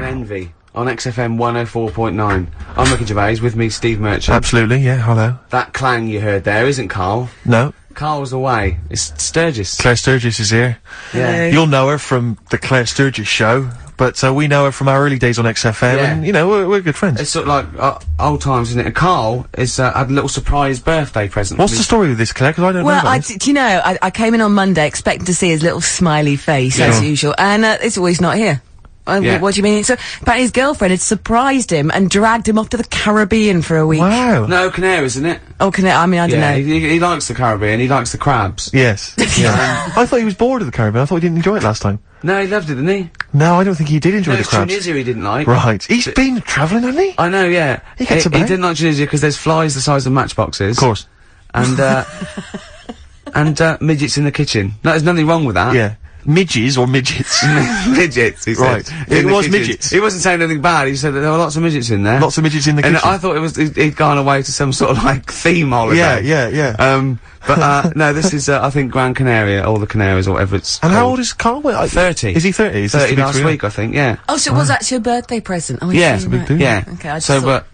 and Envy on XFM 104.9. I'm Ricky Gervais, with me Steve Merchant. Absolutely, yeah, hello. That clang you heard there isn't Carl. No. Carl's away. It's Sturgis. Claire Sturgis is here. Yeah. You'll know her from the Claire Sturgis show, but we know her from our early days on XFM, Yeah. and, you know, we're good friends. It's sort of like old times, isn't it? And Carl is had a little surprise birthday present. What's the story with this, Claire? Because I don't know Well, about this. do you know, I came in on Monday expecting to see his little smiley face, as usual, and it's always not here. Yeah. What do you mean? So, apparently his girlfriend had surprised him and dragged him off to the Caribbean for a week. Wow. No, Canaries, isn't it? Oh, I mean, I don't Yeah, know. he likes the Caribbean, he likes the crabs. Yes. Yeah. I thought he was bored of the Caribbean. I thought he didn't enjoy it last time. No, he loved it, didn't he? No, I don't think he did enjoy No, the it's crabs. Tunisia he didn't like. Right. He's been travelling, hasn't he? I know, yeah. He gets He about. didn't like Tunisia because there's flies the size of matchboxes. Of course. And, and, midgets in the kitchen. No, there's nothing wrong with that. Yeah. Midges or midgets? Midgets, he said. Right. In It the was kitchen. midgets. He wasn't saying anything bad, he said that there were lots of midgets in there. Lots of midgets in the And kitchen. I thought it was, he'd gone away to some sort of, like, theme holiday. Yeah. But, no, this is, I think Gran Canaria, or the Canaries, or whatever it's And called. how old is Carl? 30. Is he 30? Is this 30 the big last three? week, I think, yeah. Oh, so it was actually a birthday present. Oh, Yeah, I it's see, a big right. deal. Yeah. Okay, I just So, thought,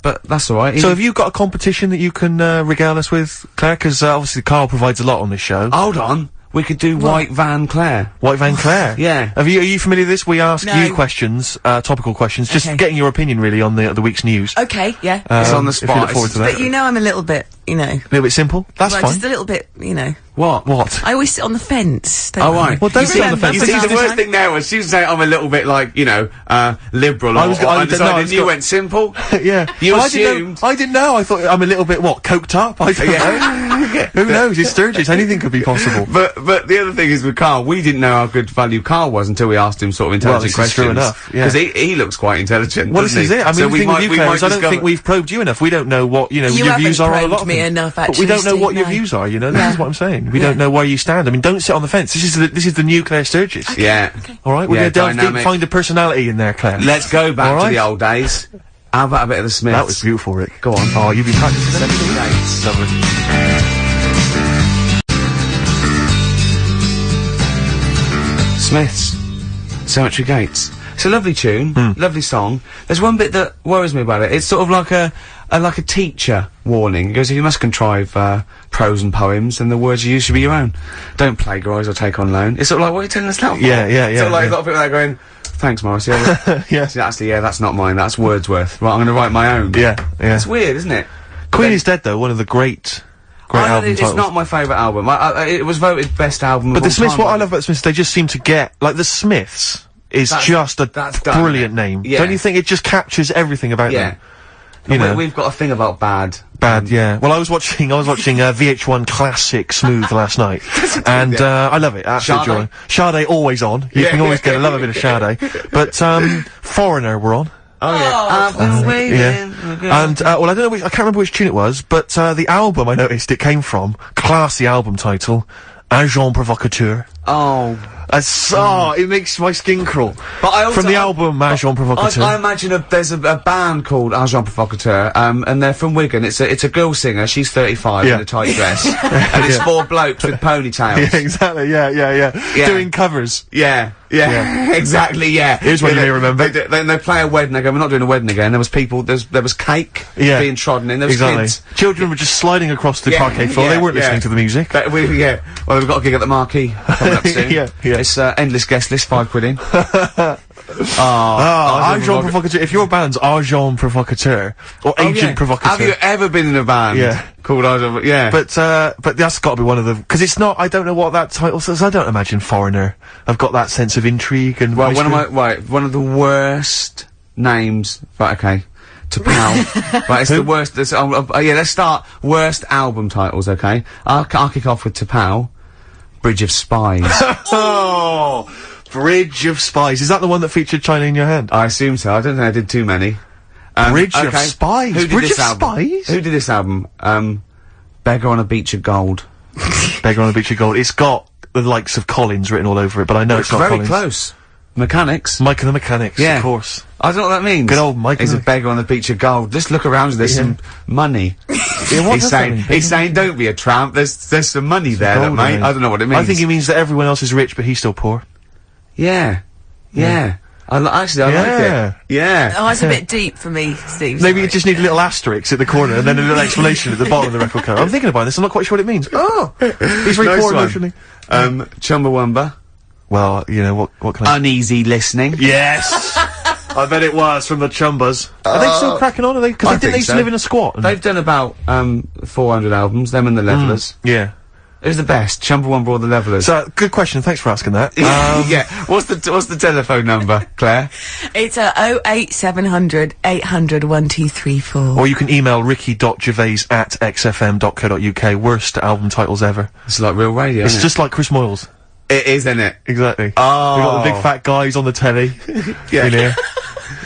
but that's alright. So have you got a competition that you can regale us with, Claire? Because obviously Carl provides a lot on this show. Hold on. We could do White Van Claire. White Van Claire. Yeah. Are you familiar with this? We ask No. you questions, topical questions, just Okay. getting your opinion really on the week's news. Okay, yeah. It's on the If you spot. look forward to that. But you know I'm a little bit, you know. A little bit simple. That's well, fine. just a little bit, you know. What? What? I always sit on the fence. Oh, right. Well, don't You sit on the remember fence. You from see, time the to worst time? thing there was she was saying I'm a little bit like, you know, liberal or undecided, and you went simple. Yeah. You Well, assumed. I didn't know. I thought I'm a little bit, what, coked up? I don't know. Who knows? It's Sturgis. Anything could be possible. But the other thing is with Carl, we didn't know how good value Carl was until we asked him sort of intelligent this is questions. true enough, yeah. Because he looks quite intelligent. Well, this doesn't is he? it. I mean, So the thing with you, Claire, is I don't think we've probed you enough. We don't know what, you know, You your views haven't are on a lot probed of me things. enough, But we actually, don't know what Steve, your no. views are, you know? This Yeah. is what I'm saying. We don't know where you stand. I mean, don't sit on the fence. This is the new Claire Sturgis. Yeah. All right, we're Yeah, gonna delve deep, dynamic. find a personality in there, Claire. Let's go back All to right. the old days. How about a bit of the Smiths? That was beautiful, Rick. Go on. Oh, you've been practicing that? 78. Lovely. Smiths. Cemetery Gates. It's a lovely tune, lovely song. There's one bit that worries me about it. It's sort of like a teacher warning. It goes, if you must contrive prose and poems, then the words you use should be your own. Don't plagiarise or take on loan. It's sort of like, what are you telling us that for? Yeah. Sort of like a lot of people there going, thanks, Morris. Yeah, Yeah. See, actually, yeah, that's not mine. That's Wordsworth. Right, I'm going to write my own. Yeah. It's weird, isn't it? Queen is Dead, though, one of the great album It's titles. not my favourite album. It was voted best album. But of the all Smiths, time what I by- love about the Smiths, they just seem to get, like, the Smiths is just a that's done, brilliant isn't it? name. Yeah. Don't you think it just captures everything about Yeah. them? You know? We've got a thing about bad. Bad, yeah. Well, I was watching VH1 Classic Smooth last night, and I love it. Absolute Sade. joy. Sade always on. You can always get a love a bit of Sade. But Foreigner were on. Oh yeah. I've been waiting. Yeah. And well, I don't know which. I can't remember which tune it was, but the album I noticed it came from, classy album title, Agent Provocateur. Oh. It makes my skin crawl. But I also From the album Agent Provocateur. I imagine there's a band called Agent Provocateur, and they're from Wigan. It's a girl singer. She's 35 in a tight dress, and it's four blokes with ponytails. Yeah, exactly. Yeah. Doing covers. Yeah, exactly. Yeah. Here's what you may remember. They play a wedding. They go, "We're not doing a wedding again." There was people. There was cake being trodden in. There was kids. Children were just sliding across the parquet floor. They weren't listening to the music. Well, we've got a gig at the Marquee coming up soon. Yeah. It's endless guest list, £5 in. Agent Provocateur. If your band's Agent Provocateur or Agent Provocateur. Have you ever been in a band? Yeah. Called Agent? Yeah. But that's got to be one of the, because it's not. I don't know what that title says. I don't imagine Foreigner. I've got that sense of intrigue and. Well, one of the worst names. Right, okay. To pal. Right, it's the worst. Let's start worst album titles. Okay, I'll kick off with To Pal. Bridge of Spies. Oh, Bridge of Spies. Is that the one that featured China in Your Hand? I assume so. I don't think I did too many. Bridge of Spies. Who did Bridge this of album? Spies? Who did this album? Beggar on a Beach of Gold. Beggar on a Beach of Gold. It's got the likes of Collins written all over it, but I know it's not very Collins. close. Mechanics. Mike and the Mechanics, Yeah. of course. I don't know what that means. Good old Mike. He's a beggar on the beach of gold. Just look around, there's some money. Yeah, what he's does that saying, mean? he's saying, don't be a tramp, there's some money there, gold, mate. mate. I don't know what it means. I think he means that everyone else is rich, but he's still poor. Yeah. Actually, I like it. Yeah. Oh, it's a bit deep for me, Steve. Maybe you just need a little asterisk at the corner and then a little explanation at the bottom of the record cover. I'm thinking about this, I'm not quite sure what it means. Oh! He's very poor emotionally. Chumbawamba. Well, you know, what can I... Uneasy listening. Yes! I bet it was from the Chumbas. Are they still cracking on? Are they? Because they used to live in a squat. They've done about 400 albums. Them and the Levellers. Yeah. Who's the best? Chumbawamba or the Levellers? So good question. Thanks for asking that. Yeah. What's the telephone number, Claire? It's 08700 800 1234. Or you can email ricky.gervais@xfm.co.uk. Worst album titles ever. It's like real radio. It's just like Chris Moyles. It is, isn't it? Exactly. Oh. We've got the big fat guys on the telly. Yeah. In here.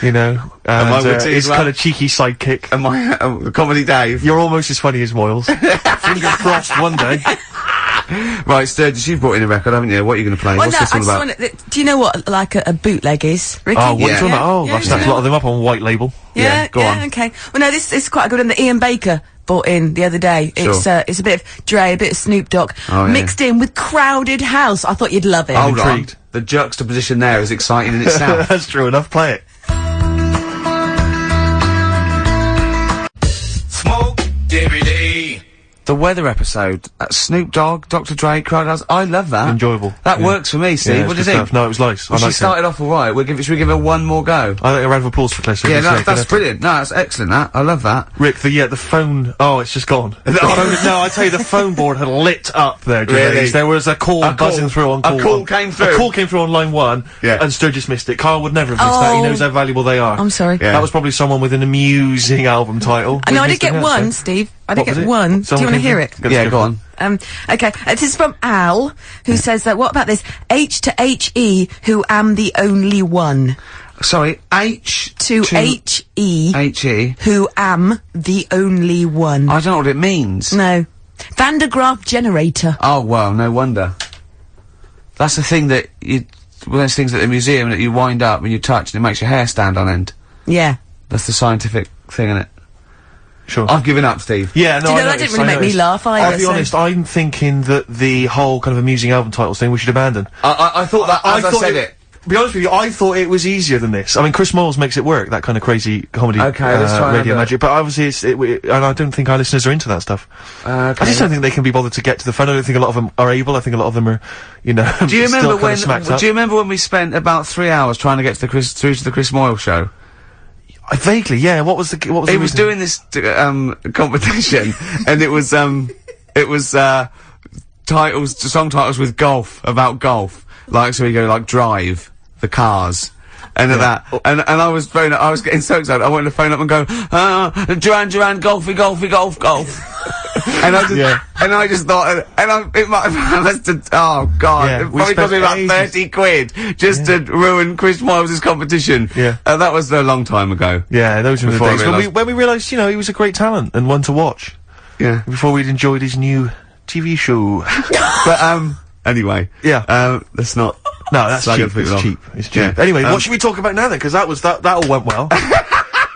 You know. And his kind of cheeky sidekick. And my Comedy Dave. You're almost as funny as Moyles. Fingers crossed one day. Right, Sturgis, you've brought in a record, haven't you? What are you going to play? Well, What's this all about? Do you know what, like, a bootleg is, Ricky? Oh, what are you talking about? Oh, Yeah, I've snapped a lot of them up on white label. Yeah, go on. Okay. Well, no, this is quite a good one that Ian Baker bought in the other day. Sure. It's a bit of Dre, a bit of Snoop Dogg, Oh, yeah. mixed in with Crowded House. I thought you'd love it. Hold on. intrigued. The juxtaposition there is exciting in itself. That's true enough. Play it. Smoke every day. The weather episode, Snoop Dogg, Dr. Dre, Crowd House, I love that. Enjoyable. That Yeah. works for me, Steve. Yeah, What do you it's good think? stuff. No, it was nice. Well, I she liked it. started off alright. Should we give her one more go? I think a round of applause for Claire. Yeah, no, that's brilliant. No, that's excellent, that. I love that. Rick, the phone. Oh, it's just gone. The phone, no, I tell you, the phone board had lit up there. Gervais. Really? There was a call buzzing through on call. A call came through. A call came through on line 1. Yeah. And Sturgis missed it. Carl would never have missed that. He Oh. knows how valuable they are. I'm sorry. Yeah. That was probably someone with an amusing album title. I know, I We did get missed it, one, yeah. Steve. I did What was get it? one. Do you Someone want to came hear through? it? Yeah, go on. Okay. This is from Al, who says that, what about this? H to H-E, who am the only one. Sorry, H To H-E, H-E. who am the only one. I don't know what it means. No. Van de Graaff generator. Oh, well, no wonder. That's the thing that one of those things at the museum that you wind up and you touch and it makes your hair stand on end. Yeah. That's the scientific thing, innit? Sure. I've given up, Steve. Yeah, no, Do you know, I that noticed, didn't really I make me noticed. laugh either, I'll be so- honest, I'm thinking that the whole kind of amusing album titles thing we should abandon. I thought that as I said it. To be honest with you, I thought it was easier than this. I mean, Chris Moyles makes it work, that kind of crazy comedy, Okay, let's try and radio have a- magic, but obviously and I don't think our listeners are into that stuff. I just don't think they can be bothered to get to the phone. I don't think a lot of them are able. I think a lot of them are, you know, Do you remember still kind of smacked up. do you remember when we spent about 3 hours trying to get to through to the Chris Moyle show? Vaguely, yeah. What was the He reason? was doing this competition, and it was song titles with golf, about golf. Like, so we go like Drive, the cars, and that, and I was getting so excited, I wanted to phone up and go, Duran, golfy, golf. And I just thought, it might have oh god, Yeah, it we probably cost me about spent 30 quid just to ruin Chris Moyles' competition. Yeah. That was a long time ago. Yeah, those were the Before I days when we realised, you know, he was a great talent and one to watch. Yeah. Before we'd enjoyed his new TV show. But, anyway. Yeah. Let's not. No, that's slag cheap. other people It's off. cheap. It's cheap. Yeah. Anyway, what should we talk about now then? Because that all went well.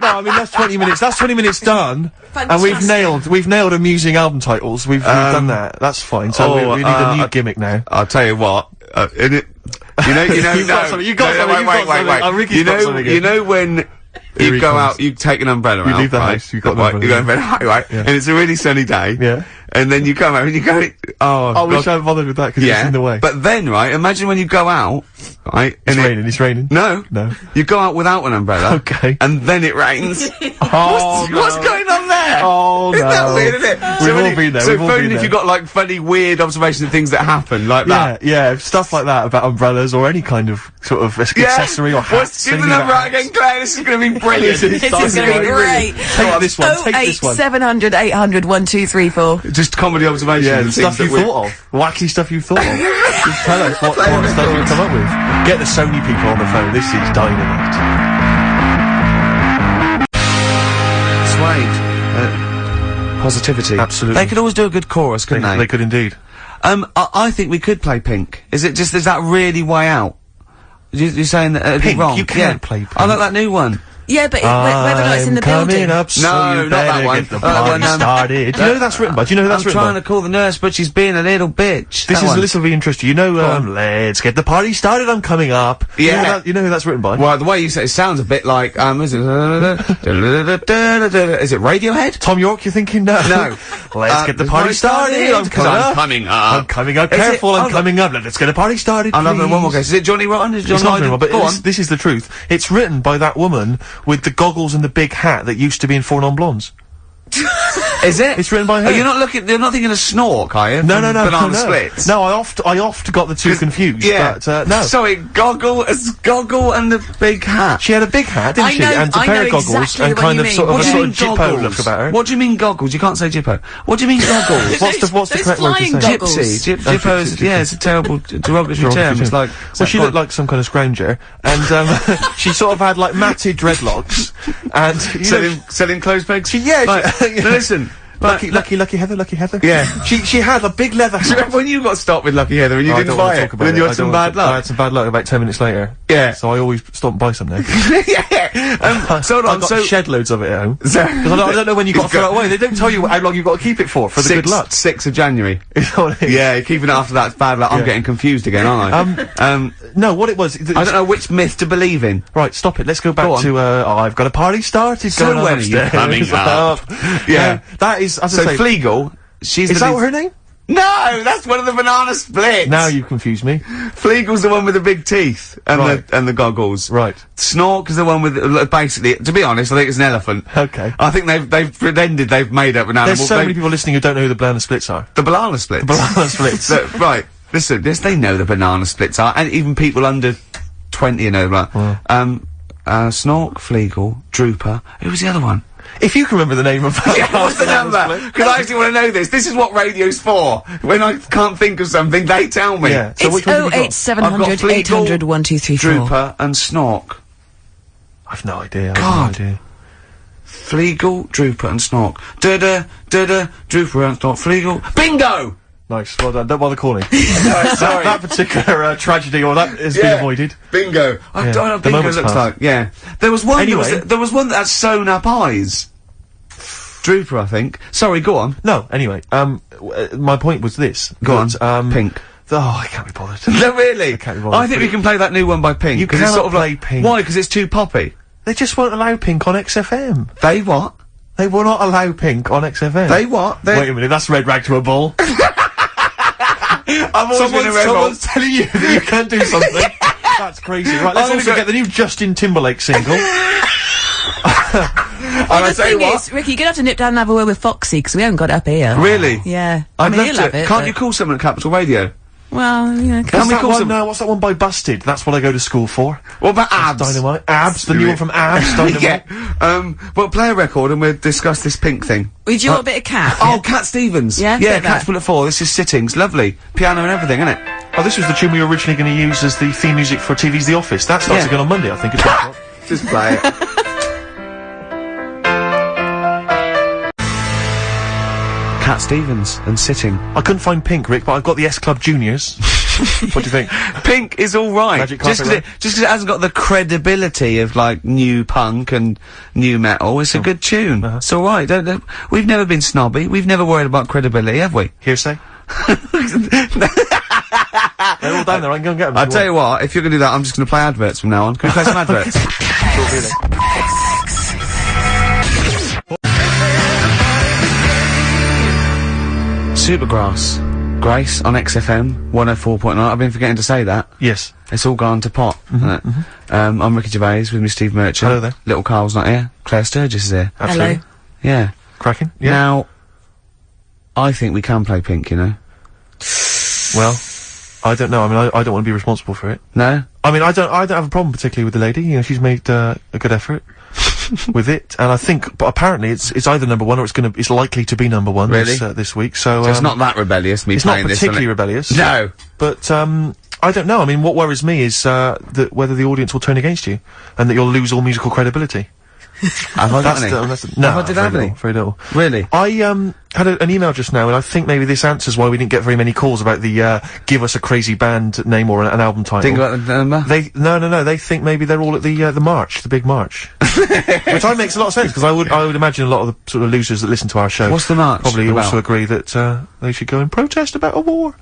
No, I mean that's 20 minutes. That's 20 minutes done, and we've nailed amusing album titles. We've done that. That's fine. So we need a new gimmick now. I'll tell you what. In it, you know, You've got something, you've got something, you've got something. Oh, Ricky's got something You here. know when Here you he go comes. out, you take an umbrella You out, leave the right? house, you've got an Right, umbrella. you go in bed, right? Yeah. And it's a really sunny day. Yeah. And then you come out and you go, I God. wish I hadn't bothered with that because it's in the way. But then, right, imagine when you go out, right? it's and raining. It's raining. No. No. You go out without an umbrella. Okay. And then it rains. Oh, What's going on there? Oh, Isn't that no. weird, isn't it? We've when all you- been there, So we've all phone been if there. you've got like funny, weird observations of things that happen, like that. Yeah, stuff like that about umbrellas or any kind of sort of accessory or hats. Give the anything number about out again, Claire. This is going to be brilliant. This This is going to be great. Take this one. Take this one. 08700 800 1234. Just comedy observations. Yeah, and the stuff things you that we- thought of. Wacky stuff you thought of. Just tell us what stuff you come up with. Get the Sony people on the phone. This is dynamite. Suede. Positivity. Absolutely. They could always do a good chorus, couldn't they? They could indeed. I think we could play Pink. Is that really way out? You're saying that it'd Pink? be wrong? You can't play Pink. I like that new one. Yeah, but whether or not it's in the building. Up, so No, you not that better one. get the party started. Do you know who that's written by? Do you know who that's I'm written by? trying to call the nurse, but she's being a little bitch. This will be interesting. You know, let's get the party started, I'm coming up. Yeah. You know who that's written by? Well, the way you say it sounds a bit like, is it, is it Radiohead? Tom York, you're thinking? No. No. Let's get the party started, I'm coming up. I'm coming up. Careful, I'm coming up. Let's get the party started, I love please. one more guess. Is it Johnny Rotten? Is it It's John not written, but Go on. this is the truth. It's written by that woman with the goggles and the big hat that used to be in Four Non-Blondes. Is it? It's written by her. Oh, you're not thinking of Snork, are you? No, From no, no, Banana no. Splits. No, I oft got the two confused. Yeah. But, no. Sorry, Goggle and the big hat. She had a big hat, didn't I she? know- And a I pair know of goggles exactly and what kind you of mean. sort of What a do you sort mean of Jippo look about her. What do you mean goggles? You can't say Jippo. What do you mean goggles? What's the Those correct word to flying say? goggles. Gypsy. Jippo is, yeah, it's a terrible derogatory term. It's like, Well, she looked like some kind of scrounger, and she sort of had like matted dreadlocks, and selling clothes pegs. yeah, Like, no, listen. Lucky Heather. Yeah. She had a big leather Do you hat. remember when you got stopped with Lucky Heather and you I didn't don't buy wanna it? talk about Then it. you I had some don't bad wanna I luck. had some bad luck about 10 minutes later. Yeah. So I always stop and buy some now. Yeah. So hold I on. got So shed loads of it at home. So- Because I don't know when you got to throw it away. They don't tell you how long you've got to keep it for the good luck. 6th of January. You know what I mean? Yeah, keeping it after that's bad luck. I'm Yeah. getting confused again, aren't I? No, what it was. I don't know which myth to believe in. Right, stop it. Let's go back Go on. to, I've got a party started. So going on when are you upstairs. coming up? Yeah. That is, as So I say, Fleagle, she's is the that lead- her name? No, that's one of the Banana Splits. Now you've confused me. Fleagle's the one with the big teeth and Right. the goggles. Right. Snork is the one with basically. To be honest, I think it's an elephant. Okay. I think they've pretended they've made up an animal. There's so many people listening who don't know who the Banana Splits are. The Banana Splits. Banana Splits. Right. Listen, yes, they know the Banana Splits are, and even people under 20 know that. Snork, Fleagle, Drooper. Who was the other one? If you can remember the name of that. Yeah, what's the number? Because I actually want to know this. This is what radio's for. When I can't think of something, they tell me. Yeah. So It's which one have you got? 08700 Fleagle, 800 1234. Drooper and Snork. I've no idea. God. I've no idea. Fleagle, Drooper and Snork. Da-da, Drooper and Snork. Fleagle. Bingo! Nice. Well done. Don't bother calling. Sorry. That particular tragedy or that has been avoided. Bingo. I Yeah. don't know what The bingo moment's looks passed. like. Yeah. There was one. Anyway. There was one that had sewn up eyes. Drooper, I think. Sorry, go on. No, anyway, my point was this. Go that, on. Pink. I can't be bothered. No, really? can't be bothered. I think we can play that new one by Pink. You 'cause it's cannot sort of play like, Pink. Why? Because it's too poppy. They just won't allow Pink on XFM. They what? They will not allow Pink on XFM. They what? They. Wait a minute, that's red rag to a bull. I've always been a rebel. Someone's telling you that you can't do something. That's crazy. Right, let's I'm also gonna get the new Justin Timberlake single. And I The tell you thing what. is, Ricky, you're gonna have to nip down and have a word with Foxy, because we haven't got it up here. Really? Yeah. I'd love he'll to. have it, Can't but- you call someone at Capital Radio? Well, you know, Can we call some? What's that one by Busted? That's what I go to school for. What about Abs? Dynamite. Abs, the new one from Abs, Dynamite. Yeah. Well, play a record and we'll discuss this Pink thing. would you want a bit of cat? Oh, Cat Stevens. Yeah, Yeah, bit of Cat's that. Bullet 4. This is Sittings. Lovely. Piano and everything, isn't it? Oh, this was the tune we were originally going to use as the theme music for TV's The Office. That starts Yeah. again on Monday, I think. It's 12 o'clock. Just play it. Cat Stevens and Sitting. I couldn't find Pink, Rick, but I've got the S Club Juniors. What do you think? Pink is alright. Magic Just carpet because it hasn't got the credibility of, like, new punk and new metal, it's a good tune. It's alright. Don't, we've never been snobby. We've never worried about credibility, have we? Hearsay? They're all down there, I can go and get them. I'll tell you what, if you're gonna do that, I'm just gonna play adverts from now on. Can we play some adverts? Supergrass. Grace on XFM 104.9. I've been forgetting to say that. Yes. It's all gone to pot, isn't it? I'm Ricky Gervais with me, Steve Merchant. Hello there. Little Carl's not here. Claire Sturgis is here. Absolutely. Hello. Yeah. Cracking? Yeah. Now, I think we can play Pink, you know? Well, I don't know. I mean, I don't want to be responsible for it. No? I mean, I don't have a problem particularly with the lady. You know, she's made a good effort with it, and I think, but apparently it's either number one or it's likely to be number one Really? this week. So, So it's not that rebellious, me it's not playing this, particularly is it? rebellious. No. But I don't know. I mean, what worries me is that whether the audience will turn against you, and that you'll lose all musical credibility. Have I got any? No, I did have any. Very little. Really? I had an email just now, and I think maybe this answers why we didn't get very many calls about the give us a crazy band name or an album title. Think about the number? No. They think maybe they're all at the march, the big march, which makes a lot of sense because I would imagine a lot of the sort of losers that listen to our show. What's the march? Probably about? Also agree that they should go and protest about a war.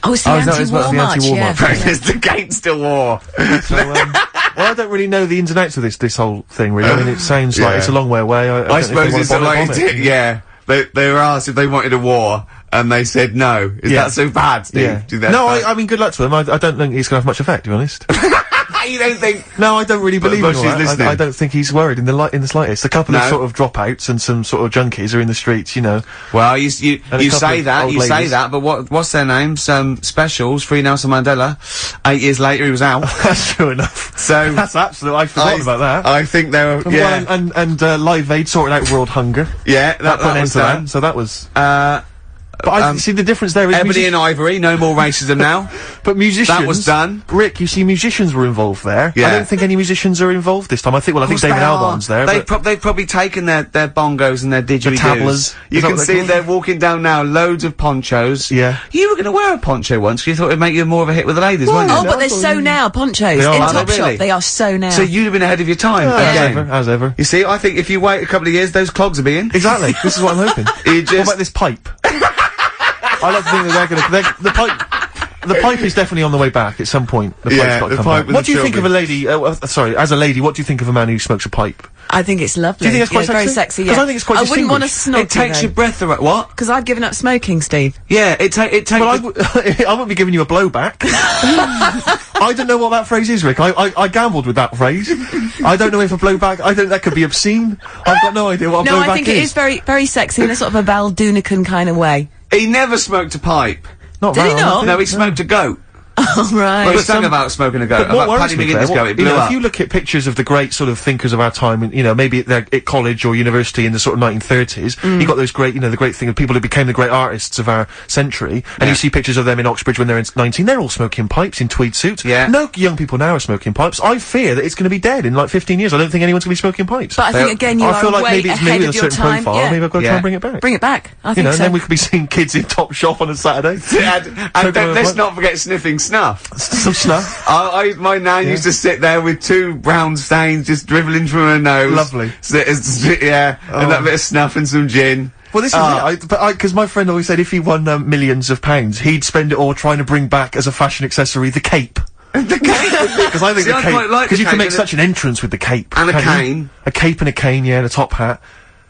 Oh, it's the anti-war march, yeah. Protest against the war. So, well, I don't really know the ins and outs of this whole thing, really. I mean, it sounds like it's a long way away. I suppose it's like, yeah. They were asked if they wanted a war, and they said no. Is that so bad, Steve? Yeah. Do that no, I mean, good luck to them. I don't think it's going to have much effect, to be honest. You don't think? No, I don't really believe in all that. I don't think he's worried in the slightest. A couple of sort of dropouts and some sort of junkies are in the streets, you know. Well, you say that, but what's their names? Specials, Free Nelson Mandela. 8 years later, he was out. That's true enough. So that's absolute. I've forgotten about that. I think they were. Yeah, and Live Aid sorted out world hunger. Yeah, that was done. So that was. But I see the difference there is Ebony and Ivory, no more racism now. But musicians... That was done. Rick, you see musicians were involved there. Yeah. I don't think any musicians are involved this time. I think David Albarn's there. They've probably taken their bongos and their didgeridoos. Tablas. You can see they're walking down now, loads of ponchos. Yeah. You were going to wear a poncho once, because you thought it'd make you more of a hit with the ladies, weren't you? Oh, but they're so now, ponchos. In Topshop, they are so now. So you'd have been ahead of your time. As ever. You see, I think if you wait a couple of years, those clogs will be in. Exactly. This is what I'm hoping. What about this pipe? I like to think that the pipe is definitely on the way back at some point. The pipe's got to come back. What do you think of a lady, sorry, as a lady, what do you think of a man who smokes a pipe? I think it's lovely. Do you think it's quite sexy? Very sexy, Because I think it's quite I wouldn't want to snog It takes your breath away. What? Because I've given up smoking, Steve. Yeah, it takes... Well, I wouldn't be giving you a blowback. I don't know what that phrase is, Rick. I gambled with that phrase. I don't know if a blowback... I think that could be obscene. I've got no idea what a blowback is. No, I think it is very, very sexy in a sort of a Val Doonican kind of way. He never smoked a pipe. Did he not? No, he smoked a goat. Oh, right. Well, he sang about smoking a goat, about Paddy McGuinness goat, it blew up. If you look at pictures of the great sort of thinkers of our time, and, you know, maybe they're at college or university in the sort of 1930s, you got those great, you know, the great thing of people who became the great artists of our century, and you see pictures of them in Oxbridge when they're 19, they're all smoking pipes in tweed suits. Yeah. No young people now are smoking pipes. I fear that it's going to be dead in like 15 years. I don't think anyone's going to be smoking pipes. But I think, again, you feel are like way maybe it's ahead maybe of a your certain time. profile. Maybe I've got to try and bring it back. Bring it back. I think you know, so. and then we could be seeing kids in Top Shop on a Saturday. And let's not forget sniffing snuff. Some snuff. My nan used to sit there with 2 brown stains just dribbling from her nose. Lovely. And that bit of snuff and some gin. Well, this is it. Because my friend always said if he won millions of pounds, he'd spend it all trying to bring back as a fashion accessory the cape. The cape? Because I think the cape, because you can make such an entrance with the cape. And a cane. A cape and a cane, yeah, and a top hat.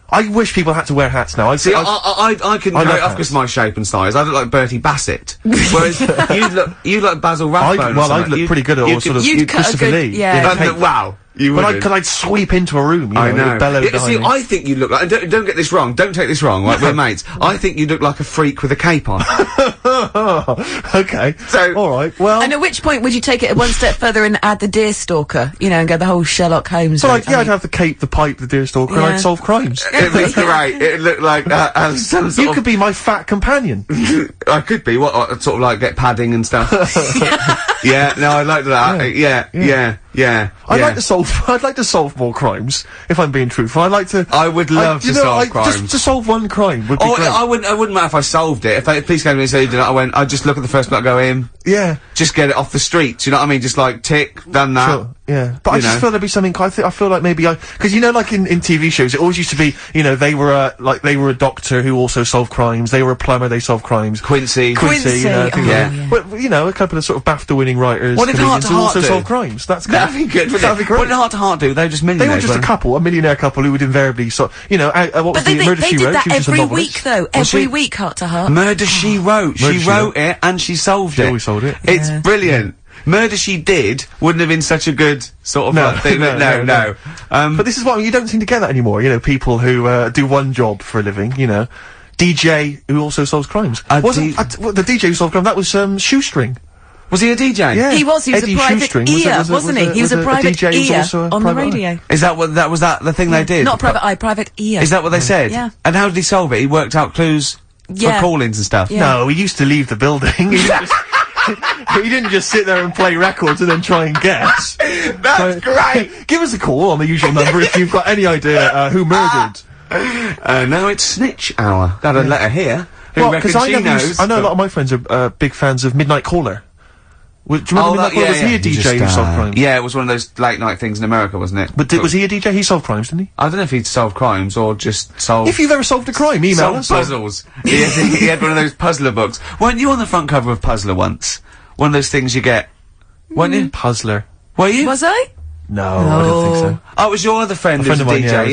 I wish people had to wear hats now. I couldn't carry it off because of my shape and size. I look like Bertie Bassett. Whereas you look Basil Rathbone. I'd look pretty good at all sort of Christopher Lee. Yeah. Wow. You would. Because I'd sweep into a room, you know, I know. bellow see, I think you look like, and don't get this wrong, don't take this wrong, right, we're mates. I think you look like a freak with a cape on. Okay. So, alright, well. And at which point would you take it one step further and add the Deerstalker, you know, and go the whole Sherlock Holmes So, route? I'd have the cape, the pipe, the Deerstalker, and I'd solve crimes. It looked great. It looked like, some sort You could be my fat companion. I could be, sort of like get padding and stuff. Yeah, no, I like that. Yeah. I'd like to solve more crimes, if I'm being truthful. I would love to solve crimes. Just to solve one crime would be great. I wouldn't matter if I solved it. If the police came to me and said, you know, I'd just look at the first block, go in. Yeah. Just get it off the streets, you know what I mean? Just like, tick, done that. Sure. Yeah. But I just feel there'd be something, I feel like maybe cause you know, like in TV shows, it always used to be, you know, they were a doctor who also solved crimes, they were a plumber, they solved crimes. Quincy, you know, yeah. But, you know, a couple of sort of BAFTA-winning writers, what did Heart to who Heart also do? solve crimes. That's good. That'd be good, That'd be great. What did Heart to Heart do? They were just millionaires. They were just a couple, a millionaire couple who would invariably you know, what was the Murder She Wrote? They did that every week, week, though. Every week, Heart to Heart. Murder She Wrote. She wrote it and she solved it. Yeah, we solved it. It's brilliant. Murder She Did wouldn't have been such a good sort of thing. No. But this is what you don't seem to get that anymore. You know, people who do one job for a living. You know, DJ who also solves crimes. The DJ who solved crime? That was Shoestring. Was he a DJ? Yeah. He was a private ear, wasn't he? He was a private ear on the radio. Is that what the thing they did? Not private eye, private ear. Is that what they said? Yeah. And how did he solve it? He worked out clues for callings and stuff. Yeah. No, he used to leave the building. He didn't just sit there and play records and then try and guess. That's great! Give us a call on the usual number if you've got any idea who murdered. Now it's Snitch Hour. Got a letter here. Who reckons I she knows? I know a lot of my friends are big fans of Midnight Caller. Do you remember Midnight Caller? Was he a DJ who solved crimes? Yeah, it was one of those late night things in America, wasn't it? But was he a DJ? He solved crimes, didn't he? I don't know if he'd solved crimes or just solved... If you've ever solved a crime, email us. Puzzles. he had one of those puzzler books. Weren't you on the front cover of Puzzler once? One of those things you get... Weren't you? Puzzler. Were you? Was I? No, I don't think so. Oh, it was your other friend who was a mine, DJ,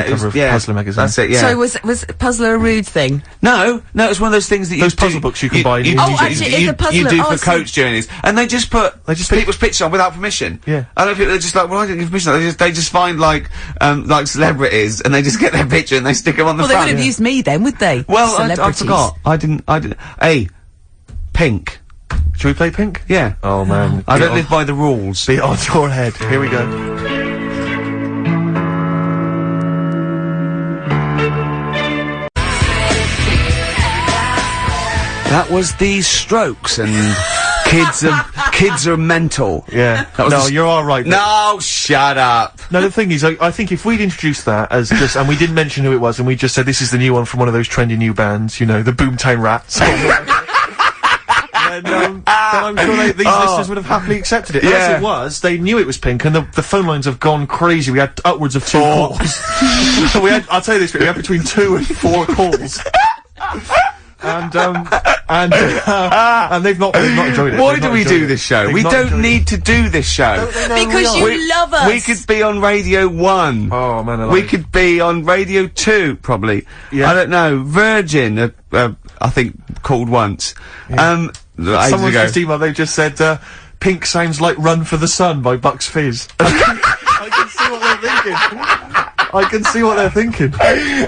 it was Puzzler magazine. That's it, yeah. So was Puzzler a rude thing? No, it was one of those things that those puzzle books you can buy. Actually, it's a puzzler. You do for coach journeys, and they just put people's pictures on without permission. Yeah. I don't know if they're just like, well, I didn't give permission. They just find like celebrities, and they just get their picture and they stick them on the front. Well, they would have used me then, would they? Well, I forgot. I didn't. Hey, Pink. Should we play Pink? Yeah. Oh man, I don't live by the rules. Be on your head. Here we go. That was the Strokes and kids are mental. Yeah. No, you're all right. No, shut up. No, the thing is, I think if we'd introduced that as just, and we didn't mention who it was, and we just said this is the new one from one of those trendy new bands, you know, the Boomtown Rats. then I'm sure these listeners would have happily accepted it. As it was, they knew it was Pink, and the phone lines have gone crazy. We had upwards of 2 calls. I'll tell you this, we had between 2 and 4 calls. And they've not enjoyed it. Why do we do this show? We don't need to do this show. Because you love us. We could be on Radio 1. Oh man, we could be on Radio 2, probably. Yeah. I don't know. Virgin, I think, called once. Yeah. Someone's just emailed, they just said, Pink sounds like Run for the Sun by Bucks Fizz. I can see what they're thinking. I can see what they're thinking.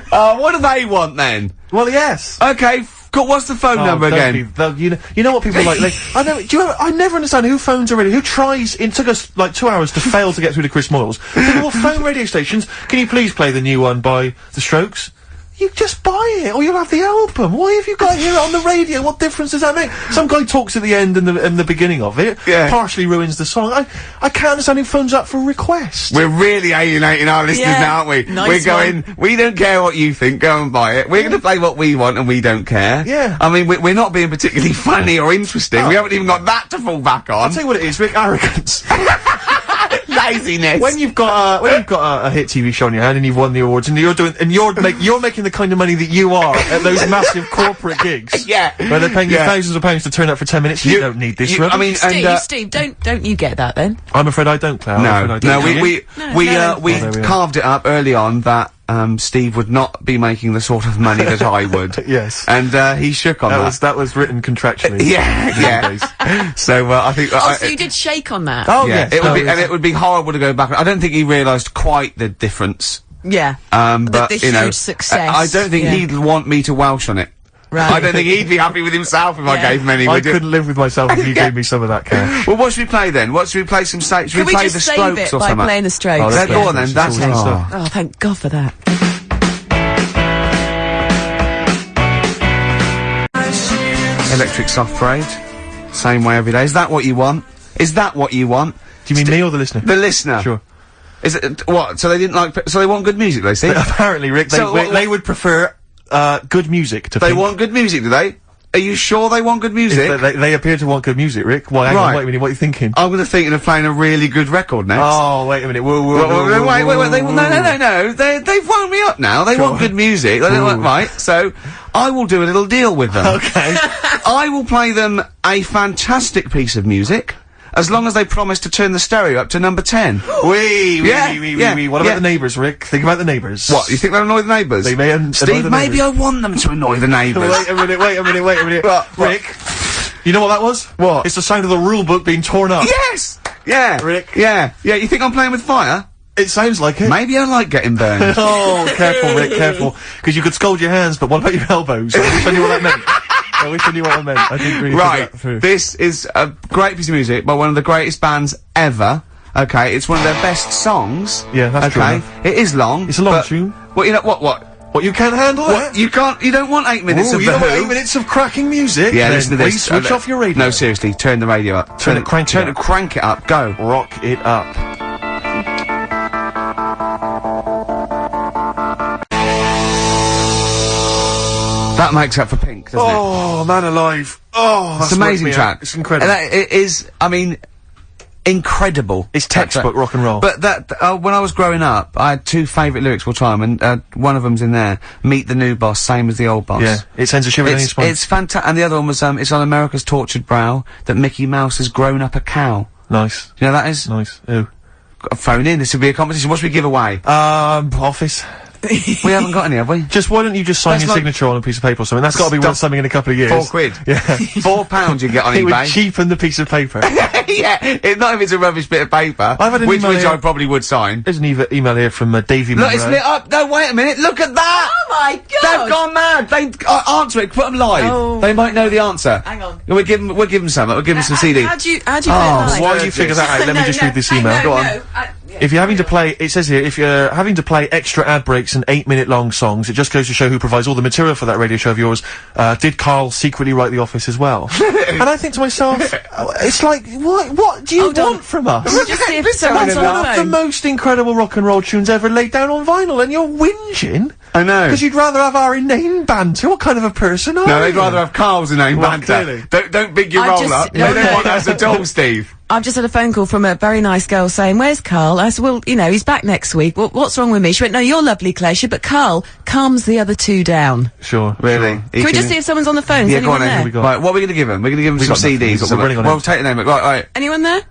What do they want then? Well, yes. Okay, what's the phone number again? You know what people are like, I never understand who phones a radio, who tries, it took us like 2 hours to fail to get through to Chris Moyles. They will phone radio stations, can you please play the new one by The Strokes? You just buy it, or you'll have the album. Why have you got to hear it on the radio? What difference does that make? Some guy talks at the end and the beginning of it, partially ruins the song. I can't understand who phones up for a request. We're really alienating our listeners now, aren't we? Nice we don't care what you think, go and buy it. We're going to play what we want and we don't care. Yeah. I mean, we're not being particularly funny or interesting. We haven't even got that to fall back on. I'll tell you what it is, Rick, arrogance. Laziness. When you've got a hit TV show in your hand and you've won the awards and you're making the kind of money that you are at those massive corporate gigs. Yeah. Where they're paying you thousands of pounds to turn up for 10 minutes. You don't need this. I mean, Steve, don't you get that then? I'm afraid I don't, Claire. We carved it up early on that Steve would not be making the sort of money that I would. Yes. And he shook on that. That was written contractually. Yeah. So I think. So you did shake on that. Oh yeah. It would be horrible to go back. I don't think he realised quite the difference. Yeah. But the huge success. I don't think he'd want me to Welsh on it. Right. I don't think he'd be happy with himself if I gave him any. I couldn't live with myself if you gave me some of that cash. Well, what should we play then? Should we play some Should we play just the save Strokes it or by something? playing the Strokes? Oh, go on then. That's stuff. Oh, thank God for that. Electric Soft Parade. Same way every day. Is that what you want? Is that what you want? Do you mean me or the listener? The listener. Sure. Is it, what? So they didn't like, so they want good music, they see? Apparently, Rick, they would prefer, good music to They want good music, do they? Are you sure they want good music? They appear to want good music, Rick. Why, hang on, wait a minute, what are you thinking? I'm gonna thinking of playing a really good record next. Oh, wait a minute, wait, no, they've wound me up now, they want good music, they don't want, right, so, I will do a little deal with them. Okay. I will play them a fantastic piece of music, as long as they promise to turn the stereo up to number 10. What about the neighbours, Rick? Think about the neighbours. What, you think they'll annoy the neighbours? They may annoy Steve, the maybe neighbours. I want them to annoy the neighbours. Wait a minute. What? Rick, you know what that was? What? It's the sound of the rule book being torn up. Yes! Yeah. Rick. Yeah, you think I'm playing with fire? It sounds like it. Maybe I like getting burned. Oh, careful, Rick, careful. Because you could scold your hands, but what about your elbows? I wish I knew what that meant. I wish I knew what I meant. I didn't really think that through. This is a great piece of music by one of the greatest bands ever. Okay, it's one of their best songs. Yeah, that's true enough. It is long. It's a long tune. Well, you know, what? What, you can't handle that? You can't, you don't want 8 minutes of you The don't want Who. 8 minutes of cracking music? Yeah, Then listen to this. please switch off your radio. No, seriously, turn the radio up. Crank it up, go. Rock it up. That makes up for Pink, doesn't it? Oh, man alive. Oh, that's It's an amazing track. It's incredible. It is, I mean, incredible. It's textbook rock and roll. But when I was growing up, I had 2 favourite lyrics all time, and one of them's in there. Meet the new boss, same as the old boss. Yeah, it sends a shiver down your spine. It's fantastic. And the other one was, it's on America's tortured brow that Mickey Mouse has grown up a cow. Nice. You know that is? Nice. Ooh. Got to phone in, this would be a competition. What should we give away? Office. We haven't got any, have we? Just, why don't you just sign That's your like signature on a piece of paper or something? That's gotta be worth something in a couple of years. 4 quid. Yeah. £4 you get on It would eBay. cheapen the piece of paper. Yeah, not if it's a rubbish bit of paper. I've had an which email here- I probably would sign. There's an email here from Davey Look, Monroe. it's lit up. No, wait a minute. Look at that. Oh my god! They've gone mad. They answer it. Put them live. Oh. They might know the answer. Hang on. We'll give them some. We'll give them some CD. How do you put it Oh, live? While you figure that out, let me just read this email. Go on. If you're having to play, it says here, if you're having to play extra ad breaks and 8-minute-long songs, it just goes to show who provides all the material for that radio show of yours. Did Carl secretly write The Office as well? And I think to myself, it's like, what do you want from us? Just see if This someone's sounded on One the of the phone. most incredible rock and roll tunes ever laid down on vinyl, and you're whinging? I know. Because you'd rather have our inane banter? What kind of a person are you? No, they'd rather have Carl's inane Well, banter. clearly. Don't big your I roll just- up. They no, don't no. want us at all, Steve. I've just had a phone call from a very nice girl saying, "Where's Carl?" I said, "Well, you know, he's back next week. What's wrong with me?" She went, "No, you're lovely, Claire." She, but Carl calms the other 2 down. Sure. Really? Sure. Can we just see if someone's on the phone? Is Yeah, go on anyone then. there? we go. Right, what are we going to give them? We're going to give them some got nothing. CDs. We're running on well, it. take the name. Right. Anyone there?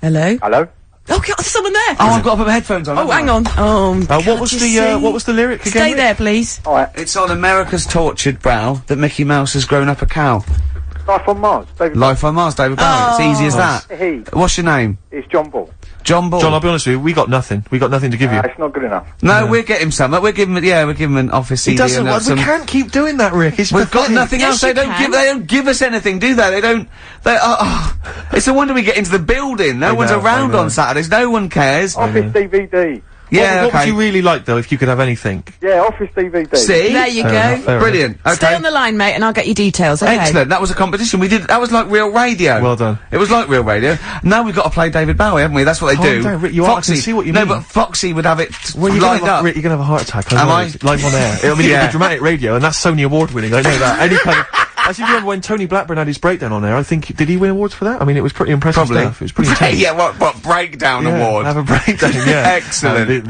Hello? Hello? Oh, God, there's someone there! Oh, I've got to put my headphones on. Oh, hang on. Oh, What was the lyric again? Stay Rick? there, please. Alright. It's on America's tortured brow that Mickey Mouse has grown up a cow. Life on Mars. David. Life on Mars, David Bowie. It's easy as that. He. What's your name? It's John Ball. John Ball. John, I'll be honest with you, we got nothing. We got nothing to give you. It's not good enough. No, we'll get him some. We'll give him, we'll give him an office CD. He doesn't. and We can't keep doing that, Rick. It's We've got pathetic. nothing Yes, else. They you don't can. they don't give us anything, do they? They don't. It's a wonder we get into the building. No one's know, I around know. on Saturdays. No one cares. Office DVD. Yeah, What okay. would you really like, though, if you could have anything? Yeah, Office DVD. See? There you Fair go. enough, fair Brilliant. Okay. Stay on the line, mate, and I'll get you details, okay? Excellent. That was a competition. We did. That was like real radio. Well done. It was like real radio. Now we've got to play David Bowie, haven't we? That's what they Calm do. down, Rick, you are- I can see what you no, mean. but Foxy would have it Well, you're lined gonna have, up. Rick, you're gonna have a heart attack. Am I? Live on air. I mean, Yeah. it'll be dramatic radio, and that's Sony Award winning. I know that. Any kind of. I seem to remember when Tony Blackburn had his breakdown on there. I think did he win awards for that? I mean, it was pretty impressive Probably. stuff. It was pretty intense. Yeah. What breakdown Yeah, award? Have a breakdown. Yeah. Excellent.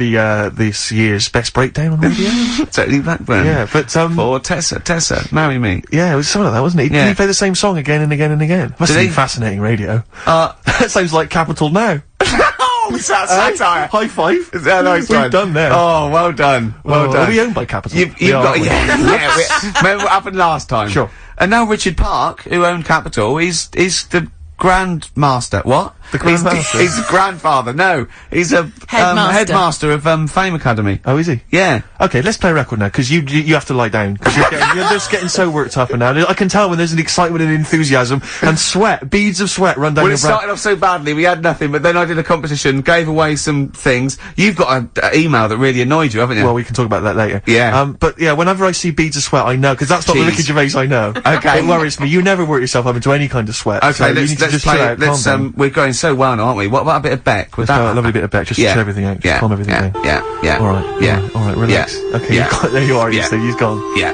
This year's best breakdown on radio. Totally Blackburn. Yeah, but Or Tessa, marry me. yeah, it was something like that, wasn't it? Yeah. Did he play the same song again and again and again? Must Did have he? been fascinating radio. Uh, That sounds like Capital Now. oh, satire. High five. Nice We've one. done there. Oh, well done. Well Are done. we owned by Capital? You've We are, got, aren't we? yeah. Remember what happened last time? Sure. And now Richard Park, who owned Capital, is the Grandmaster. What? The Grandmaster? He's the grandfather. No, he's a Headmaster. headmaster of Fame Academy. Oh, is he? Yeah. Okay, let's play a record now, because you have to lie down, because you're just getting so worked up and now. I can tell when there's an excitement and enthusiasm, and sweat, beads of sweat run down Well, your it brow. started off so badly, we had nothing, but then I did a competition, gave away some things. You've got an email that really annoyed you, haven't you? Well, we can talk about that later. Yeah. But yeah, whenever I see beads of sweat, I know, because that's not the Cheese. Ricky Gervais I know. Okay. It worries me. You never work yourself up into any kind of sweat. Okay, so you let's need to just play. chill out, calm down. We're going so well now, aren't we? What about a bit of Beck? With Let's that, go, a lovely bit of Beck, just to chill everything out, just calm everything down. Yeah. Alright, Yeah. alright, relax. Yeah. Okay, Yeah. there you are, Yeah. he's gone. Yeah.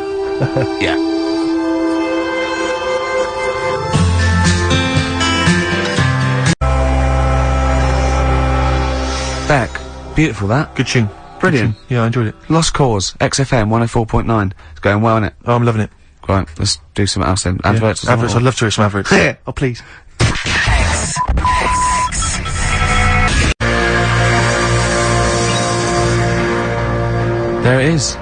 Yeah. Beck. Beautiful, that. Good tune. Brilliant. Good tune. Yeah, I enjoyed it. Lost Cause, XFM 104.9. It's going well, isn't it? Oh, I'm loving it. Right, let's do something else then. Adverts. Yeah. Adverts, I'd love to hear some adverts. Yeah. Oh, please. There it is.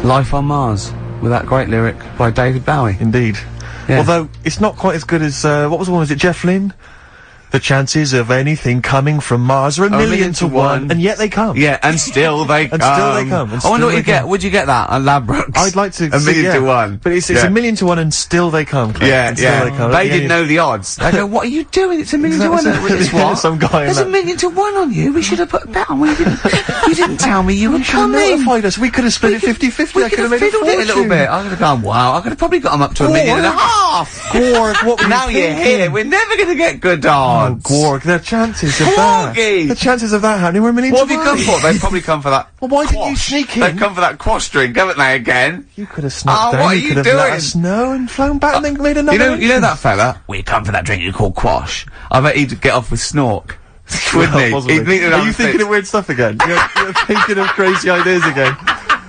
Life on Mars, with that great lyric by David Bowie. Indeed. Yeah. Although, it's not quite as good as, what was the one, was it Jeff Lynne? The chances of anything coming from Mars are a million to one, and yet they come. Yeah, and still they come. And still they come. And I wonder still what you they get. come. Would you get that at Ladbrokes? I'd like to a million to one. But it's a million to one, and still they come. Claire. Yeah, and still they come. They didn't know the odds. They go, what are you doing? It's a million to one. It's what? Some guy. There's a million to one on you. We should have put a bet on. You didn't tell me you were coming. Notified us. We could have split it 50-50. We could have fiddled it a little bit. I could have gone, wow. I could have probably got them up to a million and a half. Gorg, what were now you you're here. We're never going to get good odds. Oh, Gorg, the chances of that. The chances of that happening were a million to one. What have you come for? They've probably come for that. Well, why didn't you sneak in? They've come for that quash drink, haven't they, again? You could have snuck down. What are you you could have doing? let us know and flown back and then made another. You know that fella? We come for that drink you call quash. I bet he'd get off with snork. Wouldn't he? Possibly. Are you thinking of weird stuff again? You're thinking of crazy ideas again.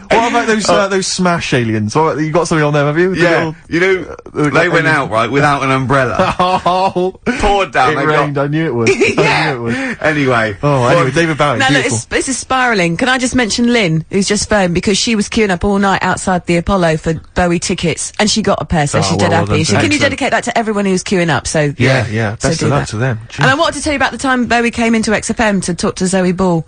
What about those Smash aliens? What, you got something on them, have you? Yeah. You know, they went out, right, without an umbrella. Oh. Poured down. It rained, I knew it would. Yeah. I knew it would. Anyway. Oh, anyway, David Bowie, No, beautiful. this is spiralling. Can I just mention Lynn, who's just phoned because she was queuing up all night outside the Apollo for Bowie tickets, and she got a pair, so she's dead well happy. done, Can you excellent. dedicate that to everyone who's queuing up? So Yeah, best do of luck that. to them. And I wanted to tell you about the time Bowie came into XFM to talk to Zoe Ball.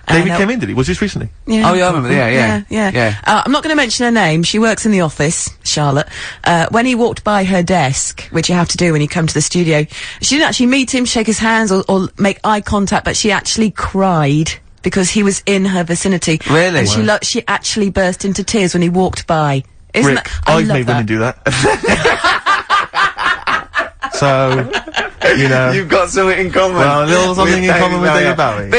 David came in, did he? Was this recently? Yeah. Oh, yeah, I remember. Yeah. I'm not going to mention her name. She works in the office, Charlotte. When he walked by her desk, which you have to do when you come to the studio, she didn't actually meet him, shake his hands, or make eye contact, but she actually cried because he was in her vicinity. Really? And she actually burst into tears when he walked by. Isn't Rick, that? I I've love made that. women do that. So, you know. You've got something in common. Well, a little something in common with David Bowie.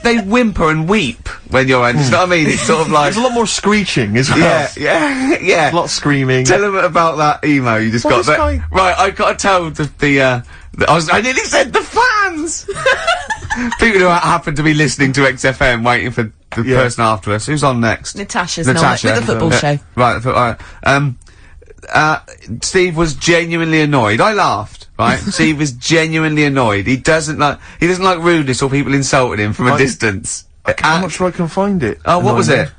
They whimper and weep when you're in. You know what I mean? It's sort of like. There's a lot more screeching as well. Yeah. A lot of screaming. Tell them about that email you just got. This guy... Right, I gotta tell I nearly said the fans! People who happen to be listening to XFM waiting for the person after us. Who's on next? Natasha's with the football show. Right, Steve was genuinely annoyed. I laughed, right? Steve was genuinely annoyed. He doesn't like rudeness or people insulting him from a distance. I'm not sure I can find it. Oh, what was it?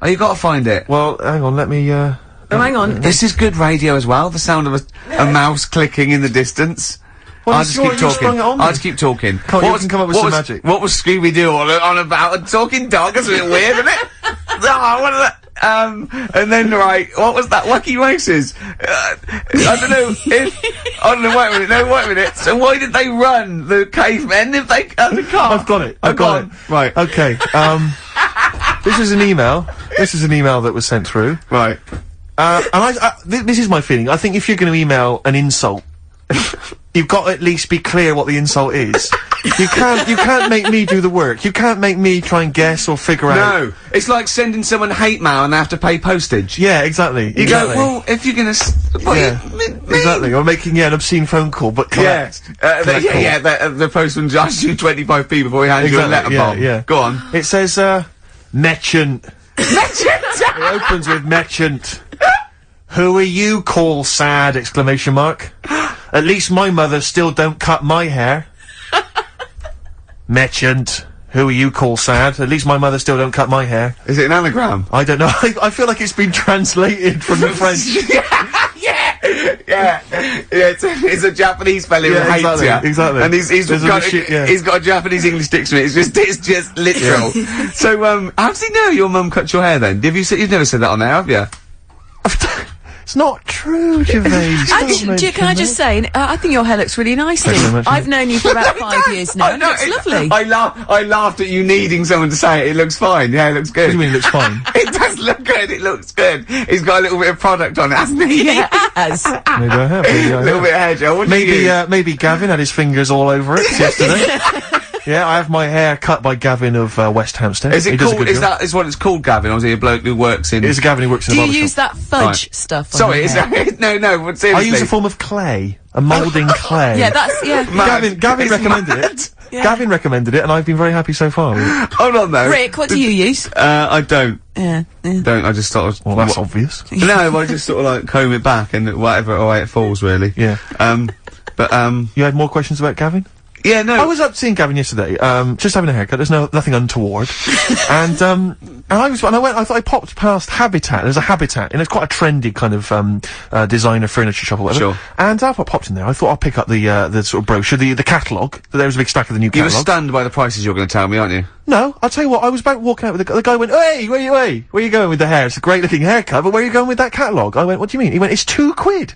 Oh, you gotta find it. Well, hang on, let me, Oh, hang on. This is good radio as well, the sound of a mouse clicking in the distance. Well, I'll just keep talking. I'll just keep talking. You can come up with some magic. What was Scooby-Doo on about? A talking dog? That's a bit weird, isn't it? Oh, what is that? And then, right, what was that? Wacky Races? I don't know if... wait a minute. So why did they run, the cavemen, if they had a car? I've got it. I've got it. Right. Okay, this is an email. This is an email that was sent through. Right. And this is my feeling. I think if you're going to email an insult, you've got to at least be clear what the insult is. You can't make me do the work. You can't make me try and guess or figure out. No, it's like sending someone hate mail and they have to pay postage. Yeah, exactly. You go, well, if you're gonna, Exactly. Or making an obscene phone call, but collect. The postman asks you 25p before he hands you a letter bomb. Yeah. Go on. It says, merchant. It opens with merchant. Who are you, call sad, exclamation mark. At least my mother still don't cut my hair. Merchant. Who are you, call sad? At least my mother still don't cut my hair. Is it an anagram? I don't know. I feel like it's been translated from the French. It's a Japanese fella who hates you. Exactly. And he's got a Japanese English dictionary. It's just literal. So, how does he know your mum cut your hair then? You've never said that on there, have you? It's not true, Gervais. Can I just say, I think your hair looks really nice, Steve. I've known you for about 5 years now. It looks lovely. I laughed at you needing someone to say it looks fine. Yeah, it looks good. What do you mean it looks fine? It does look good. It looks good. He's got a little bit of product on it, hasn't he? Yes. Maybe I have. A little bit of hair gel. What do you use? Maybe Gavin had his fingers all over it yesterday. Yeah, I have my hair cut by Gavin of West Hampstead. Is it called? Is what it's called, Gavin, or is he a bloke who works in? It's Gavin who works in. Do a you barber use shop. that fudge stuff? On Sorry, your hair? no. But seriously, I use a form of clay, a moulding clay. Yeah, that's Gavin recommended it. Yeah. Gavin recommended it, and I've been very happy so far. Hold on though. Rick, what do you use? I don't. Yeah. Don't. I just sort of. Well, that's obvious. No, I just sort of like comb it back and whatever way it falls, really. Yeah. But you had more questions about Gavin? Yeah, no. I was up seeing Gavin yesterday, just having a haircut. There's nothing untoward. and I thought I popped past Habitat. There's a Habitat, and it's quite a trendy kind of, designer furniture shop or whatever. Sure. And I popped in there. I thought I'll pick up the sort of brochure, the catalogue. There was a big stack of the new You catalogue. were stunned by the prices you're going to tell me, aren't you? No, I'll tell you what, I was about walking out with the guy went, hey, where are you going with the hair? It's a great looking haircut, but where are you going with that catalogue? I went, what do you mean? He went, it's £2.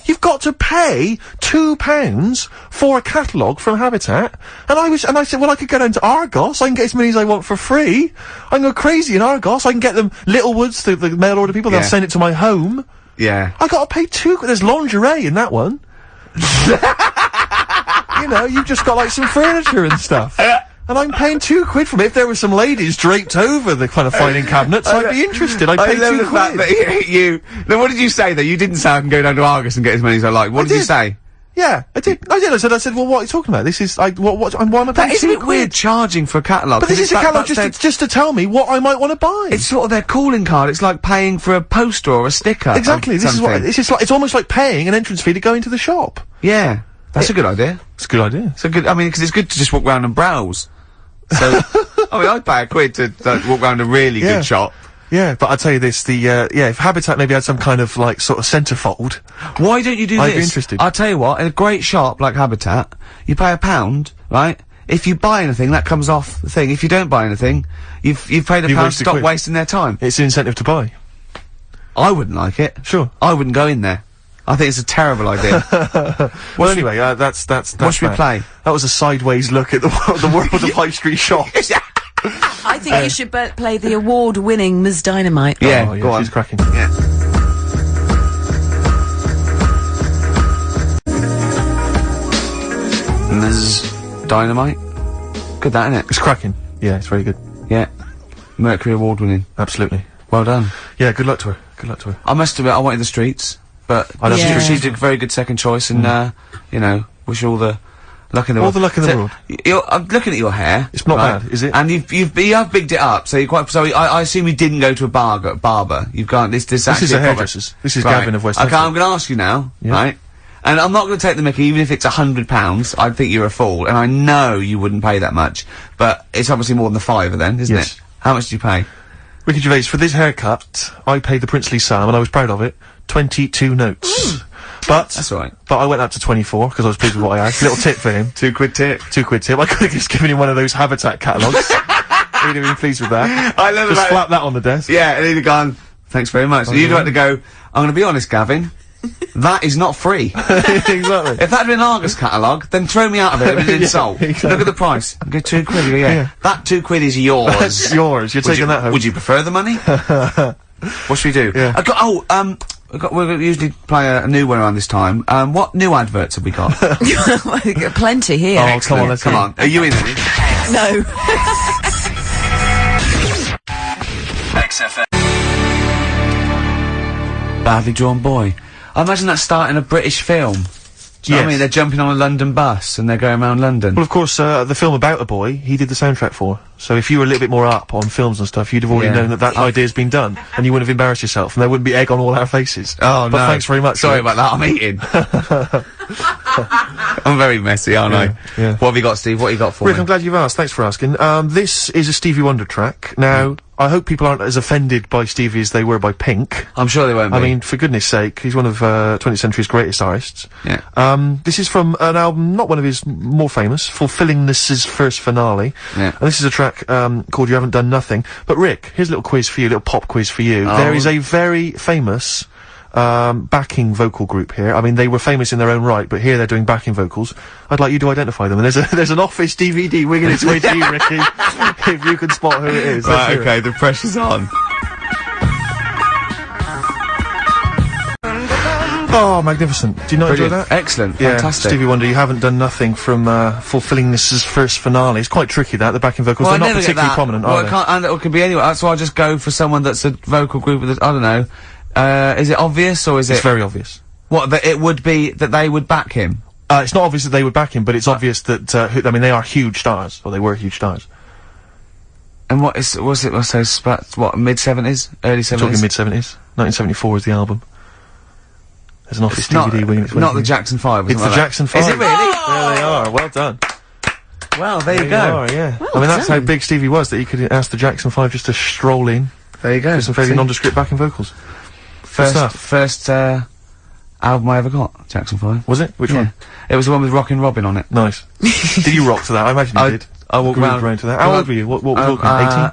You've got to pay £2 for a catalogue from Habitat. And I said, well, I could go down to Argos, I can get as many as I want for free. I can go crazy in Argos, I can get them Littlewoods, the mail order people, they'll send it to my home. Yeah. I gotta pay there's lingerie in that one. You know, you've just got like some furniture and stuff. And I'm paying £2 from it. If there were some ladies draped over the kind of filing cabinets, I'd be interested. I'd pay love the fact £2. that you. Then what did you say though? You didn't say I can go down to Argos and get as many as I like. What did you say? Yeah, I did. I said, well, what are you talking about? This is, why am I paying Isn't it £2? weird charging for a catalogue? But this is a catalogue just to tell me what I might want to buy. It's sort of their calling card. It's like paying for a poster or a sticker. Exactly. This is what, it's almost like paying an entrance fee to go into the shop. Yeah. That's a good idea. It's a good idea. It's a good, I mean, because it's good to just walk around and browse. So, I mean, I'd pay £1 to walk around a really good shop. Yeah, but I'll tell you this, if Habitat maybe had some kind of, like, sort of centrefold. Why don't you do this? I'd be interested. I'll tell you what, in a great shop like Habitat, you pay £1, right? If you buy anything, that comes off the thing. If you don't buy anything, you've paid £1 to stop wasting their time. It's an incentive to buy. I wouldn't like it. Sure. I wouldn't go in there. I think it's a terrible idea. Well, anyway, that's what should we play? That was a sideways look at the world of high street shops. I think you should play the award-winning Ms. Dynamite. Yeah, oh, yeah, go on. She's cracking. Yeah. Ms. Dynamite. Good, that, innit? It's cracking. Yeah, it's very good. Yeah. Mercury Award winning. Absolutely. Well done. Yeah, good luck to her. Good luck to her. I must admit, I wanted the Streets, but she did a very good second choice, and you know, wish her all the luck in the world. All the luck in the world. I'm looking at your hair. It's not bad, is it? And you have bigged it up, so you're quite. So I assume you didn't go to a barber. You've gone. This is a hairdresser's. This is right. Gavin of West. Okay, I'm going to ask you now, right? And I'm not going to take the mickey, even if it's £100. I'd think you're a fool, and I know you wouldn't pay that much. But it's obviously more than the £5 then, isn't it? How much do you pay? Ricky Gervais, for this haircut, I paid the princely sum, and I was proud of it. 22 notes. But that's all right. But I went up to 24 because I was pleased with what I had. Little tip for him. £2 tip. £2 tip. I could have just given him one of those Habitat catalogues. He'd have been pleased with that. I love just slap that on the desk. Yeah, and he'd have gone, thanks very much. And you'd like to go, I'm going to be honest, Gavin. That is not free. Exactly. If that had been an Argos catalogue, then throw me out of it with an insult. Exactly. Look at the price. Go £2. You go, that £2 is yours. That's yours. You're taking that home. Would you prefer the money? What should we do? Yeah. We'll usually play a new one around this time. What new adverts have we got? We've got plenty here. Oh, come on, let's come on. Are you in any? No. XFM. Badly Drawn Boy. I imagine that's starting a British film. Do you know what I mean? They're jumping on a London bus and they're going around London. Well, of course, the film about a boy, he did the soundtrack for. So if you were a little bit more up on films and stuff, you'd have already known that idea's been done, and you wouldn't have embarrassed yourself, and there wouldn't be egg on all our faces. Oh, but thanks very much. Sorry about that, I'm eating. I'm very messy, aren't I? Yeah. What have you got, Steve? What have you got for Rick, me? I'm glad you've asked. Thanks for asking. This is a Stevie Wonder track. Now, I hope people aren't as offended by Stevie as they were by Pink. I'm sure they won't be. I mean, for goodness sake, he's one of 20th century's greatest artists. Yeah. This is from an album, not one of his more famous, Fulfillingness's first finale. Yeah. And this is a track called You Haven't Done Nothing. But Rick, here's a little quiz for you, a little pop quiz for you. Oh. There is a very famous backing vocal group here. I mean, they were famous in their own right, but here they're doing backing vocals. I'd like you to identify them. And there's an Office DVD winging its way to you, Ricky, if you can spot who it is. Right, okay, the pressure's on. Oh, magnificent. Do you not enjoy that? Excellent, Yeah, fantastic. Stevie Wonder, You Haven't Done Nothing from Fulfillingness's first finale. It's quite tricky, that, the backing vocals. Well, They're I not never get particularly that. prominent, well, are they? And it could be anywhere. That's why I'll just go for someone that's a vocal group with I don't know. Is it obvious or is It's it... very obvious. What, that it would be that they would back him? It's not obvious that they would back him, but it's obvious that, I mean, they are huge stars. Or they were huge stars. And what is, what, mid-70s? Early 70s? Talking mid-70s. 1974 is the album. There's an Office It's not, DVD winging its way not through. the Jackson 5 or It's something the like Jackson that. 5. Is it really? There they are, well done. Well, there you go. are, yeah. I mean, that's how big Stevie was, that he could ask the Jackson 5 just to stroll in. There you go. With some fairly nondescript backing vocals. First album I ever got, Jackson 5. Was it? Which one? It was the one with Rockin' Robin on it. Nice. Did you rock to that? I imagine you did. I walked around to that. How old were you? What was 18?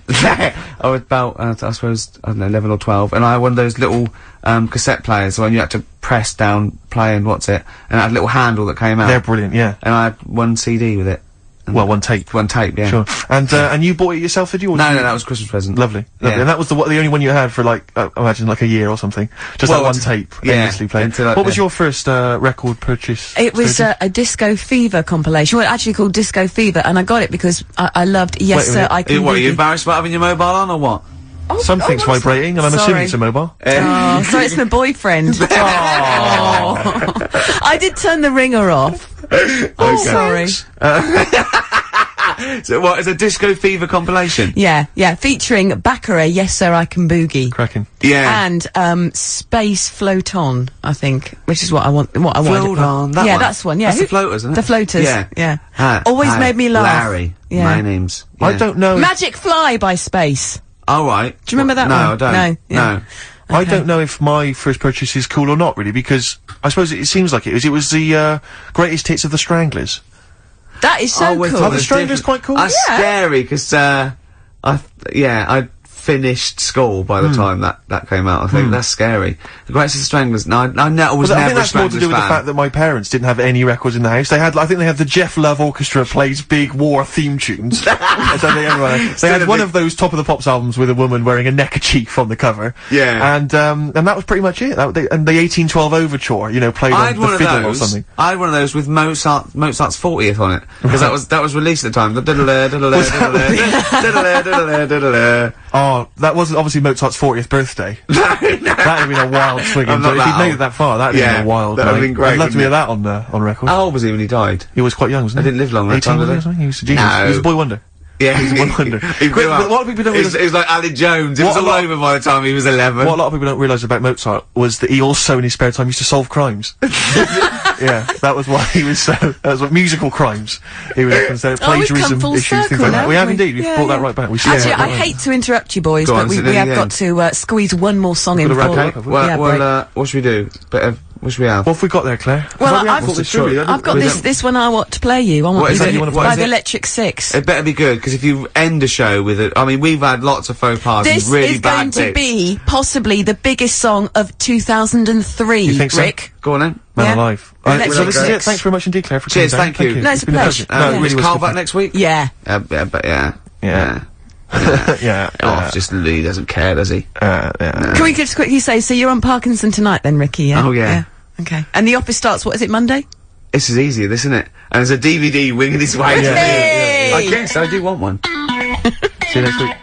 I was about, I suppose, I don't know, 11 or 12, and I had one of those little cassette players when you had to press down play and and it had a little handle that came out. They're brilliant, yeah. And I had one CD with it. Well, one tape. One tape, yeah. Sure. And you bought it yourself, did you? Or No, that was a Christmas present. Lovely. Yeah. And that was the only one you had for, like, I imagine, like a year or something. Just that one tape, endlessly playing. What was your first record purchase? It was a Disco Fever compilation. Well, actually called Disco Fever, and I got it because I loved Yes Sir, I Can What, are you Boogie. embarrassed about having your mobile on, or what? Something's vibrating, and I'm assuming it's a mobile. Oh, so it's my boyfriend. Oh. I did turn the ringer off. Oh, sorry. So what, is a Disco Fever compilation? Yeah, featuring Baccarat, Yes Sir, I Can Boogie. Cracking. Yeah. And, Space Float On, I think, which is what I wanted. Float On, that yeah, one? that's one, yeah. That's the Floaters, isn't it? The Floaters, yeah. Hi, Always made me laugh. Larry. Yeah. My name's... I don't know. Magic Fly by Space. Oh, right. Do you remember that no, one? I don't. No, yeah. No. I don't know if my first purchase is cool or not, really, because I suppose it seems like it was. It was the greatest hits of the Stranglers. That is so we cool. thought Are the Stranglers quite cool? That's scary, because, I finished school by the time that came out, I think. That's scary. The Greatest of the Stranglers, no, I was I never think a that's more to do Stranglers with the fan. fact that my parents didn't have any records in the house. They had, I think they had the Jeff Love Orchestra plays big war theme tunes. They had one of those Top of the Pops albums with a woman wearing a neckerchief on the cover. Yeah. And that was pretty much it. And the 1812 Overture, you know, played I on had the one of fiddle or those. something. I had one of those with Mozart's 40th on it, because that was released at the time. Oh, that wasn't obviously Mozart's 40th birthday. That'd have been a wild swing. I'm not If he'd that made old. it that far, that'd have been a wild. that'd have been great, I'd love to wouldn't hear that on record. How old was he when he died? He was quite young, wasn't he? I didn't live long that 18 time, did I? or something? He was a genius. No. He was a boy wonder. Yeah, He's a one wonder. He blew up. But what people don't It was realise- like Alan Jones. It was What a all lot- over by the time he was 11. What a lot of people don't realise about Mozart was that he also, in his spare time, used to solve crimes. Yeah, that was why he was so. That was what musical crimes. He would often say we've plagiarism come full issues, things circle like that. now, We have haven't we? indeed. We've Yeah, brought that yeah. right back. We Actually, I hate to interrupt you, boys, Go but on, we sit in have the got end. to squeeze one more song in Got to wrap for. it up, have we? What should we do? What should we have? What have we got there, Claire? Well, I thought we I've- thought this through, really. I've got this one I want to play you. I want What is you it to you wanna by play? the Electric Six. It better be good, because if you end a show with it, I mean, we've had lots of faux pas This and really is bad going to bits. be possibly the biggest song of 2003. You think so? Rick? Go on then. Man Yeah. alive. Electric So this is it. Six. Thanks very much indeed, Claire, for Cheers, coming down. thank you. No, it's a been pleasure. No, it really Is was Carl good back fun. next week? Yeah. But yeah. Yeah. Yeah. Oh, just Lee doesn't care, does he? Yeah. Can we just quickly say, so you're on Parkinson tonight then, Ricky, yeah? Oh, yeah. Okay. And the office starts, what is it, Monday? This is easier, this, isn't it? And there's a DVD winging its way. Hey! I guess I do want one. See you next week.